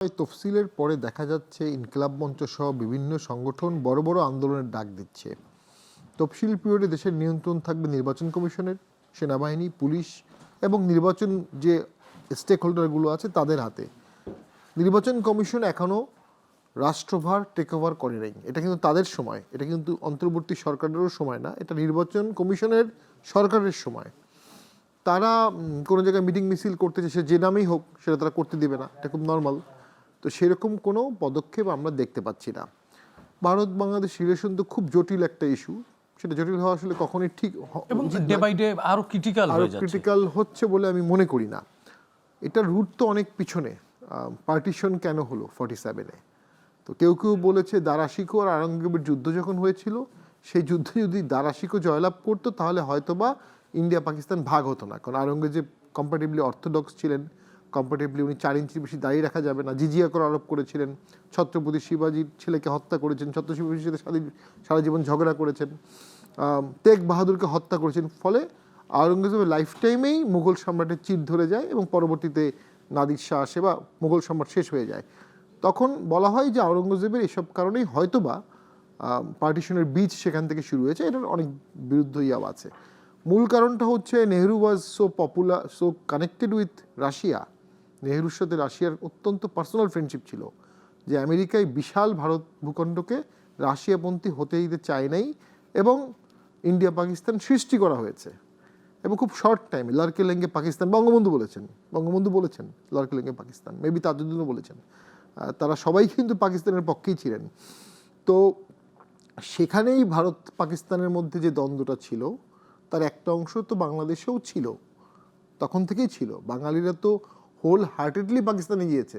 তফসিলের পরে দেখা যাচ্ছে ইনকিলাব মঞ্চ সহ বিভিন্ন সংগঠন বড় বড় আন্দোলনের ডাক দিচ্ছে। তফসিল পিরিয়ডে দেশের নিয়ন্ত্রণ থাকবে নির্বাচন কমিশনের, সেনাবাহিনী, পুলিশ এবং নির্বাচন যে স্টেক হোল্ডারগুলো আছে তাদের হাতে। নির্বাচন কমিশন এখনও রাষ্ট্রভার টেক ওভার করে নাই। এটা কিন্তু তাদের সময়, এটা কিন্তু অন্তর্বর্তী সরকারেরও সময় না, এটা নির্বাচন কমিশনের সরকারের সময়। তারা কোনো জায়গায় মিটিং মিছিল করতে সে যে নামেই হোক সেটা তারা করতে দেবে না, এটা খুব নর্মাল। তো সেরকম কোনো পদক্ষেপ আমরা দেখতে পাচ্ছি না। ভারত বাংলাদেশ রিলেশন তো খুব জটিল একটা ইস্যু, সেটা জটিল হওয়া আসলে কখনোই ঠিক ডে বাই ডে আরো ক্রিটিক্যাল হচ্ছে বলে আমি মনে করি না। এটার রুট তো অনেক পিছনে। পার্টিশন কেন হলো 47-এ? তো কেউ কেউ বলেছে দারাশিকো আর আওরঙ্গজেবের যুদ্ধ যখন হয়েছিল, সেই যুদ্ধে যদি দারাশিকো জয়লাভ করতো তাহলে হয়তোবা ইন্ডিয়া পাকিস্তান ভাগ হতো না। কারণ আওরঙ্গজেব কম্পারেটিভলি অর্থোডক্স ছিলেন, কম্পারেটিভলি উনি 4 ইঞ্চির বেশি দাঁড়িয়ে রাখা যাবে না, জিজিয়া কর আরোপ করেছিলেন, ছত্রপতি শিবাজির ছেলেকে হত্যা করেছেন, ছত্রপতি শিবাজির সাথে সারা জীবন ঝগড়া করেছেন, তেগ বাহাদুরকে হত্যা করেছেন। ফলে আওরঙ্গজেবের লাইফ টাইমেই মুঘল সম্রাটের চির ধরে যায় এবং পরবর্তীতে নাদির শাহ আসে বা মুঘল সম্রাট শেষ হয়ে যায়। তখন বলা হয় যে আওরঙ্গজেবের এসব কারণেই হয়তোবা পার্টিশনের বীজ সেখান থেকে শুরু হয়েছে। এটার অনেক বিরুদ্ধ ইয়াও আছে। মূল কারণটা হচ্ছে Nehru was so popular, so connected with Russia. নেহরুর সাথে রাশিয়ার অত্যন্ত পার্সোনাল ফ্রেন্ডশিপ ছিল, যে আমেরিকায় বিশাল ভারত ভূখণ্ডকে রাশিয়াপন্থী হতে দিতে চায় নাই এবং ইন্ডিয়া পাকিস্তান সৃষ্টি করা হয়েছে। এবং খুব শর্ট টাইমে লড়কে লেঙ্গে পাকিস্তান, বঙ্গবন্ধু বলেছেন লড়কে লেঙ্গে পাকিস্তান, মেবি তাজউদ্দিনও বলেছেন। তারা সবাই কিন্তু পাকিস্তানের পক্ষেই ছিলেন। তো সেখানেই ভারত পাকিস্তানের মধ্যে যে দ্বন্দ্বটা ছিল তার একটা অংশ তো বাংলাদেশেও ছিল, তখন থেকেই ছিল। বাঙালিরা তো হোল হার্টেডলি পাকিস্তানে গিয়েছে।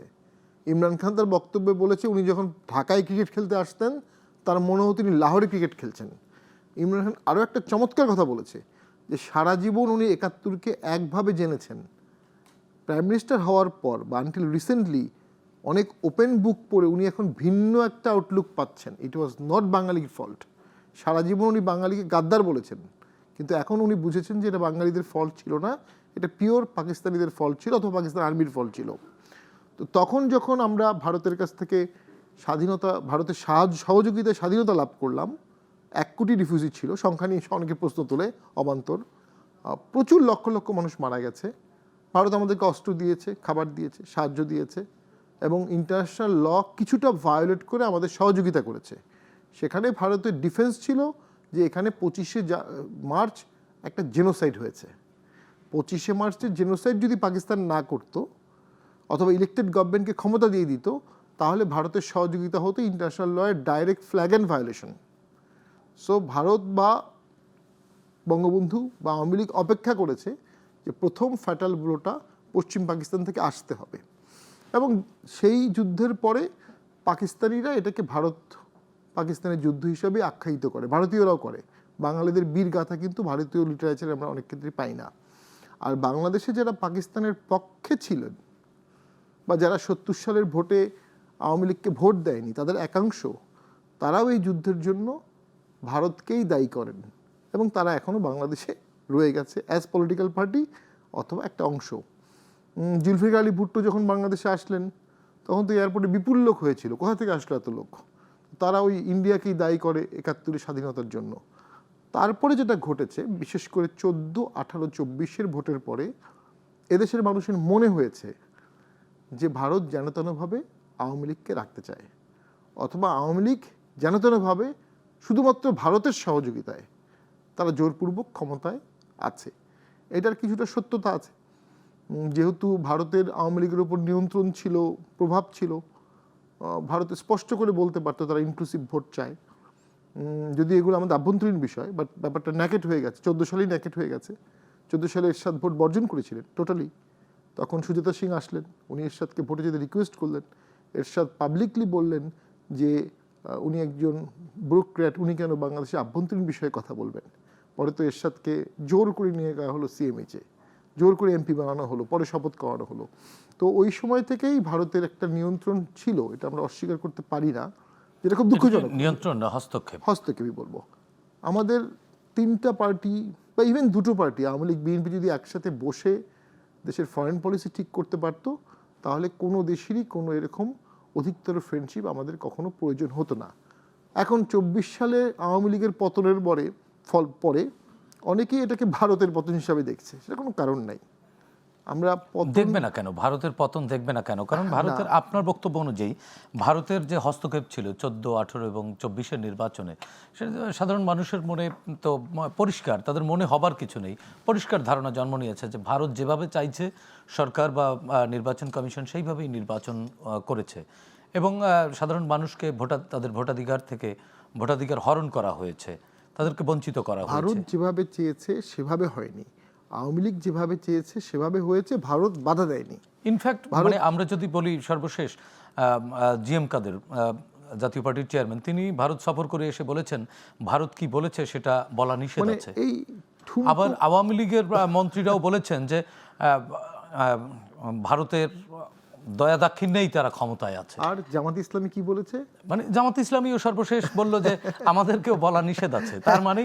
ইমরান খান তার বক্তব্যে বলেছে উনি যখন ঢাকায় ক্রিকেট খেলতে আসতেন তার মনে হতো তিনি লাহোরে ক্রিকেট খেলছেন। ইমরান খান আরও একটা চমৎকার কথা বলেছে যে সারা জীবন উনি 71-কে একভাবে জেনেছেন। প্রাইম মিনিস্টার হওয়ার পর বা আনটিল রিসেন্টলি অনেক ওপেন বুক পড়ে উনি এখন ভিন্ন একটা আউটলুক পাচ্ছেন। ইট ওয়াজ নট বাঙালির ফল্ট। সারা জীবন উনি বাঙালিকে গাদ্দার বলেছেন, কিন্তু এখন উনি বুঝেছেন যে এটা বাঙালিদের ফল্ট ছিল না, এটা পিওর পাকিস্তানিদের ফল্ট ছিল অথবা পাকিস্তান আর্মির ফল্ট ছিল। তো তখন যখন আমরা ভারতের কাছ থেকে স্বাধীনতা, ভারতের সহযোগিতায় স্বাধীনতা লাভ করলাম, 1 কোটি রিফিউজি ছিল, সংখ্যা নিয়ে অনেকে প্রশ্ন তোলে অবান্তর। প্রচুর লক্ষ লক্ষ মানুষ মারা গেছে। ভারত আমাদেরকে অস্ত্র দিয়েছে, খাবার দিয়েছে, সাহায্য দিয়েছে এবং ইন্টারন্যাশনাল ল কিছুটা ভায়োলেট করে আমাদের সহযোগিতা করেছে। সেখানে ভারতের ডিফেন্স ছিল যে এখানে 25শে মার্চ একটা জেনোসাইড হয়েছে। 25শে মার্চের জেনোসাইড যদি পাকিস্তান না করতো অথবা ইলেক্টেড গভর্নমেন্টকে ক্ষমতা দিয়ে দিত তাহলে ভারতের সহযোগিতা হতো ইন্টারন্যাশনাল লয়ের direct flagrant violation. So Bharat বা বঙ্গবন্ধু বা আওয়ামী লীগ অপেক্ষা করেছে যে প্রথম ফ্যাটাল ব্লোটা পশ্চিম পাকিস্তান থেকে আসতে হবে এবং সেই যুদ্ধের পরে পাকিস্তানিরা এটাকে ভারত পাকিস্তানের যুদ্ধ হিসাবে আখ্যায়িত করে, ভারতীয়রাও করে। বাঙালিদের বীর গাথা কিন্তু ভারতীয় লিটারেচারে আমরা অনেক ক্ষেত্রে পাই না। আর বাংলাদেশে যারা পাকিস্তানের পক্ষে ছিলেন বা যারা 70 সালের ভোটে আওয়ামী লীগকে ভোট দেয়নি তাদের একাংশ, তারাও এই যুদ্ধের জন্য ভারতকেই দায়ী করেন এবং তারা এখনও বাংলাদেশে রয়ে গেছে অ্যাজ পলিটিক্যাল পার্টি অথবা একটা অংশ। জুলফিকার আলী ভুট্টো যখন বাংলাদেশে আসলেন তখন তো এয়ারপোর্টে বিপুল লোক হয়েছিল। কোথা থেকে আসলো এত লোক? তারা ওই ইন্ডিয়াকেই দায়ী করে 71-এর স্বাধীনতার জন্য। তারপরে যেটা ঘটেছে, বিশেষ করে 14, 18, 24-এর ভোটের পরে এদেশের মানুষের মনে হয়েছে যে ভারত যেনতেনভাবে আওয়ামী লীগকে রাখতে চায় অথবা আওয়ামী লীগ যেনতেনভাবে শুধুমাত্র ভারতের সহযোগিতায় তারা জোরপূর্বক ক্ষমতায় আছে। এটার কিছুটা সত্যতা আছে। যেহেতু ভারতের আওয়ামী লীগের উপর নিয়ন্ত্রণ ছিল, প্রভাব ছিল, ভারত স্পষ্ট করে বলতে পারতো তারা ইনক্লুসিভ ভোট চায়। যদি এগুলো আমাদের আভ্যন্তরীণ বিষয়, বাট ব্যাপারটা ন্যাকেট হয়ে গেছে। 14 সালেই ন্যাকেট হয়ে গেছে। 14 সালে এরশাদ ভোট বর্জন করেছিলেন টোটালি। তখন সুজাতা সিং আসলেন, উনি এরশাদকে ভোটে যেতে রিকোয়েস্ট করলেন। এরশাদ পাবলিকলি বললেন যে উনি একজন ব্যুরোক্র্যাট, উনি কেন বাংলাদেশের আভ্যন্তরীণ বিষয়ে কথা বলবেন। পরে তো এরশাদকে জোর করে নিয়ে যাওয়া হলো সিএমএইচে, জোর করে এমপি বানানো হলো, পরে শপথ করানো হলো। তো ওই সময় থেকেই ভারতের একটা নিয়ন্ত্রণ ছিল, এটা আমরা অস্বীকার করতে পারি না, যেটা খুব দুঃখজনক। নিয়ন্ত্রণ না, হস্তক্ষেপই বলবো। আমাদের 3টা পার্টি বা ইভেন 2টো পার্টি, আওয়ামী লীগ বিএনপি যদি একসাথে বসে দেশের ফরেন পলিসি ঠিক করতে পারতো তাহলে কোনো দেশেরই কোনো এরকম অধিকতর ফ্রেন্ডশিপ আমাদের কখনো প্রয়োজন হতো না। এখন 24 সালে আওয়ামী লীগের পতনের পরে অনেকেই এটাকে ভারতের পতন হিসাবে দেখছে, সেটা কোনো কারণ নাই। আমরা দেখবে না কেন ভারতের পতন, দেখবে না কেন? কারণ ভারতের, আপনার বক্তব্য অনুযায়ী ভারতের যে হস্তক্ষেপ ছিল 14, 18 এবং 24-এর নির্বাচনে, সেটা সাধারণ মানুষের মনে তো পরিষ্কার, তাদের মনে হবার কিছু নেই, পরিষ্কার ধারণা জন্ম নিয়েছে যে ভারত যেভাবে চাইছে সরকার বা নির্বাচন কমিশন সেইভাবেই নির্বাচন করেছে এবং সাধারণ মানুষকে তাদের ভোটাধিকার হরণ করা হয়েছে, তাদেরকে বঞ্চিত করা হয়েছে। ভারত যেভাবে চেয়েছে সেভাবে হয়নি, আওয়ামী লীগ যেভাবে চেয়েছে সেভাবে হয়েছে, ভারত বাধা দেয়নি। ইনফ্যাক্ট মানে আমরা যদি বলি সর্বশেষ জিএম কাদের, জাতীয় পার্টির চেয়ারম্যান, তিনি ভারত সফর করে এসে বলেছেন ভারত কি বলেছে সেটা বলা নিষেধ আছে। এই আবার আওয়ামী লীগের মন্ত্রীরাও বলেছেন যে ভারতের দয়া দাক্ষিণ্যেই তারা ক্ষমতায় আছে। আর জামাত ইসলামী কি বলেছে? মানে জামাত ইসলামীও সর্বশেষ বলল যে আমাদেরকেও বলা নিষেধ আছে। তার মানে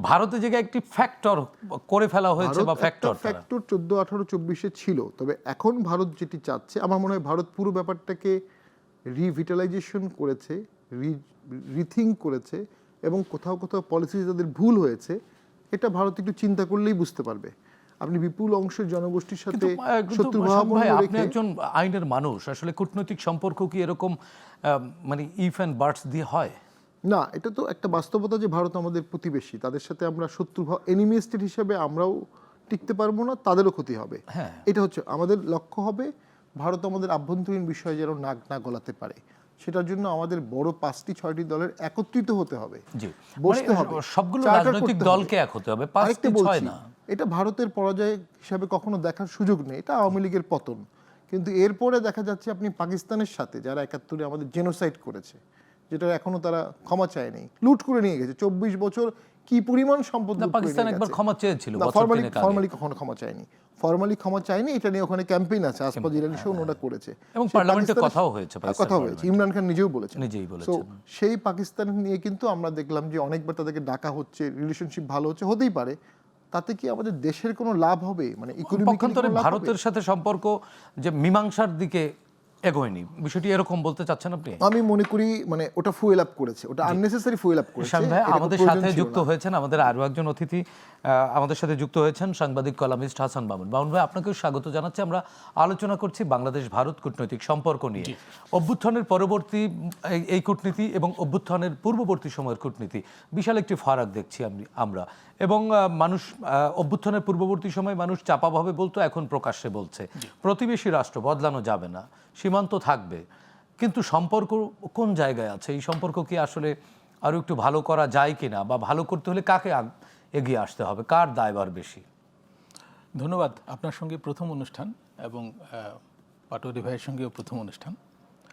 ভারতের জায়গায় একটি ফ্যাক্টর করে ফেলা হয়েছে বা ফ্যাক্টর 14, 18, 24-এ ছিল। তবে এখন ভারত যেটি চাচ্ছে, আমার মনে হয় ভারত পুরো ব্যাপারটাকে রিভিটালাইজেশন করেছে, রিথিঙ্ক করেছে এবং কোথাও কোথাও পলিসি যাদের ভুল হয়েছে এটা ভারত একটু চিন্তা করলেই বুঝতে পারবে। আপনি বিপুল অংশের জনগোষ্ঠীর সাথে আপনি একজন আইনের মানুষ, আসলে কূটনৈতিক সম্পর্ক কি এরকম মানে ইফ অ্যান্ড বাটস দিয়ে হয়? না, এটা তো একটা বাস্তবতা যে ভারত আমাদের প্রতিবেশী, তাদের সাথে আমরা শত্রুভাব, এনিমি স্টেট হিসেবে আমরাও টিকতে পারবো না, তাদেরও ক্ষতি হবে। এটা হচ্ছে আমাদের লক্ষ্য হবে, ভারত আমাদের আভ্যন্তরীণ বিষয়ে যেন নাক না গলাতে পারে। সেটার জন্য আমাদের বড় 5-6টি দলের একত্রিত হতে হবে, বসতে হবে, সবগুলো রাজনৈতিক দলকে এক হতে হবে, 5-6 না। এটা ভারতের পরাজয় হিসাবে কখনো দেখার সুযোগ নেই, এটা আওয়ামী লীগের পতন। কিন্তু এরপরে দেখা যাচ্ছে আপনি পাকিস্তানের সাথে, যারা 71-এ আমাদের জেনোসাইড করেছে, যেটা এখনো তারা ক্ষমা চায়নি, লুট করে নিয়ে গেছে 24 বছর, কি পরিমাণ সম্পদ লুট করে নিয়ে গেছে। পাকিস্তান একবার ক্ষমা চেয়েছিল, ফরমালি কখনো ক্ষমা চায়নি, এটা নিয়ে ওখানে ক্যাম্পেইন আছে, আসফাদ ইরানি সহ ওটা করেছে এবং পার্লামেন্টে কথাও হয়েছে, ইমরান খান নিজেই বলেছেন। তো সেই পাকিস্তান নিয়ে কিন্তু আমরা দেখলাম যে অনেকবার তাদেরকে ডাকা হচ্ছে, রিলেশনশিপ ভালো হচ্ছে, হতেই পারে, তাতে কি আমাদের দেশের কোনো লাভ হবে? মানে পক্ষান্তরে ভারতের সাথে সম্পর্ক যে মীমাংসার দিকে এগোয়নি, বিষয়টি এরকম বলতে চাচ্ছেন আপনি? আমি মনে করি মানে ওটা ফুয়েল আপ করেছে, ওটা আননেসেসারি ফুয়েল আপ করেছে। আমাদের সাথে যুক্ত হয়েছেন আমাদের আরো একজন অতিথি, আমাদের সাথে যুক্ত হয়েছেন সাংবাদিক কলামিস্ট হাসান মামুন। মামুন ভাই, আপনাকেও স্বাগত জানাচ্ছি। আমরা আলোচনা করছি বাংলাদেশ ভারত কূটনৈতিক সম্পর্ক নিয়ে। অভ্যুত্থানের পরবর্তী এই কূটনীতি এবং অভ্যুত্থানের পূর্ববর্তী সময়ের কূটনীতি বিশাল একটি ফারাক দেখছি আমরা। এবং মানুষ অভ্যুত্থানের পূর্ববর্তী সময় মানুষ চাপাভাবে বলতো, এখন প্রকাশ্যে বলছে প্রতিবেশী রাষ্ট্র বদলানো যাবে না, সীমান্ত থাকবে। কিন্তু সম্পর্ক কোন জায়গায় আছে? এই সম্পর্ক কি আসলে আরো একটু ভালো করা যায় কিনা, বা ভালো করতে হলে কাকে এগিয়ে আসতে হবে, কার দায়ভার বেশি? ধন্যবাদ। আপনার সঙ্গে প্রথম অনুষ্ঠান এবং পাটোয়ারি ভাইয়ের সঙ্গেও প্রথম অনুষ্ঠান।